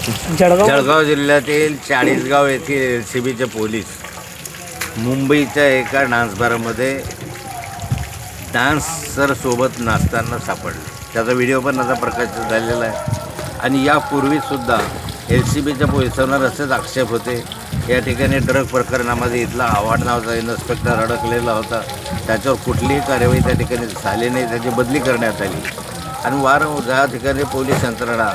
जळगाव जिल्ह्यातील चाळीसगाव येथील LCBचे पोलीस मुंबईच्या एका डान्स बारमध्ये डान्सरसोबत नाचताना सापडले. त्याचा व्हिडिओ पण आता प्रकाशित झालेला आहे. आणि यापूर्वीसुद्धा LCBच्या पोलिसांवर असेच आक्षेप होते. या ठिकाणी ड्रग प्रकरणामध्ये इथला आव्हाड नावाचा इन्स्पेक्टर अडकलेला होता. त्याच्यावर कुठलीही कार्यवाही त्या ठिकाणी झाली नाही, त्याची बदली करण्यात आली. आणि वारंवार ज्या ठिकाणी पोलीस यंत्रणा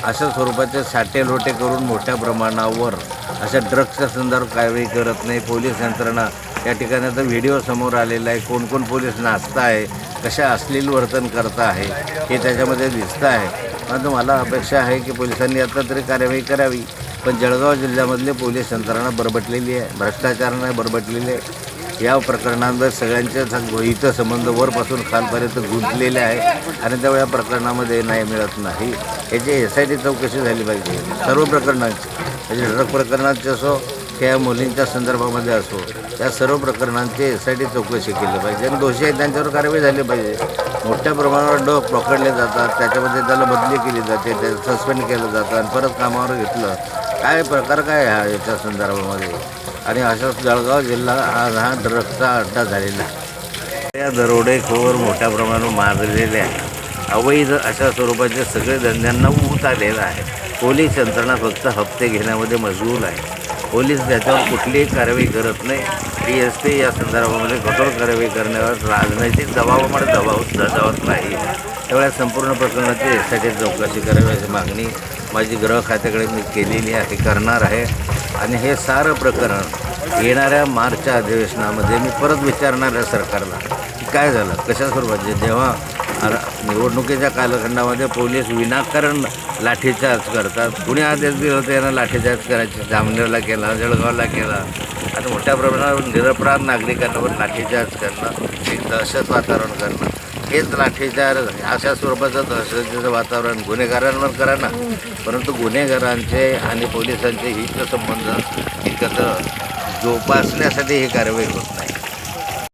अशा स्वरूपाचे साठेलोटे करून मोठ्या प्रमाणावर अशा ड्रग्सच्या संदर्भात कारवाई करत नाही. पोलीस यंत्रणा या ठिकाणी आता व्हिडिओ समोर आलेला आहे. कोण पोलीस नाचता आहे, कशा अश्लील वर्तन करता आहे हे त्याच्यामध्ये दिसतं आहे. परंतु मला अपेक्षा आहे की पोलिसांनी आता तरी कार्यवाही करावी. पण जळगाव जिल्ह्यामधले पोलीस यंत्रणा बरबटलेली आहे, भ्रष्टाचाराने बरबटलेली आहे. या प्रकरणांवर सगळ्यांचे हितसंबंध वरपासून खालपर्यंत गुंतलेले आहे. आणि तेव्हा या प्रकरणामध्ये न्याय मिळत नाही. याची SIT चौकशी झाली पाहिजे सर्व प्रकरणांची, म्हणजे ड्रग प्रकरणाचे असो किंवा मुलींच्या संदर्भामध्ये असो, या सर्व प्रकरणांची SIT चौकशी केली पाहिजे आणि दोषी आहेत त्यांच्यावर कारवाई झाली पाहिजे. मोठ्या प्रमाणावर डग पकडले जातात, त्याच्यामध्ये त्याला बदली केली जाते, त्याचं सस्पेंड केलं जातं आणि परत कामावर घेतलं. काय प्रकार काय आहे याच्या संदर्भामध्ये? आणि अशाच जळगाव जिल्हा आज हा ड्रग्सचा अड्डा झालेला आहे. या दरोडेखोर मोठ्या प्रमाणावर माजलेले आहे. अवैध अशा स्वरूपाचे सगळे धंद्यांना ऊत आलेला आहे. पोलीस यंत्रणा फक्त हप्ते घेण्यामध्ये मशगूल आहे. पोलीस त्याच्यावर कुठलीही कारवाई करत नाही. DSP या संदर्भामध्ये कठोर कारवाई करण्यावर राजनैतिक दबावामुळे दबावत नाही. त्यावेळेला संपूर्ण प्रकरणाची SIT चौकशी करावी अशी मागणी माझी गृह खात्याकडे मी केलेली आहे, करणार आहे. आणि हे सारं प्रकरण येणाऱ्या मार्चच्या अधिवेशनामध्ये मी परत विचारणार आहे सरकारला की काय झालं, कशा स्वरूपाचे. जेव्हा निवडणुकीच्या कालखंडामध्ये पोलीस विनाकारण लाठीचार्ज करतात. कुणी आदेश दिले होते यांना लाठीचार्ज करायचे? जामनेरला केला, जळगावला केला. आता मोठ्या प्रमाणावर निरपराध नागरिकांवर लाठीचार्ज करणं, एक दहशत वातावरण करणं, हेच लाठीचार्ज अशा स्वरूपाचं दहशतीचं वातावरण गुन्हेगारांवर करा ना. परंतु गुन्हेगारांचे आणि पोलिसांचे हितसंबंध एकत्र जोपासण्यासाठी ही कारवाई होत नाही.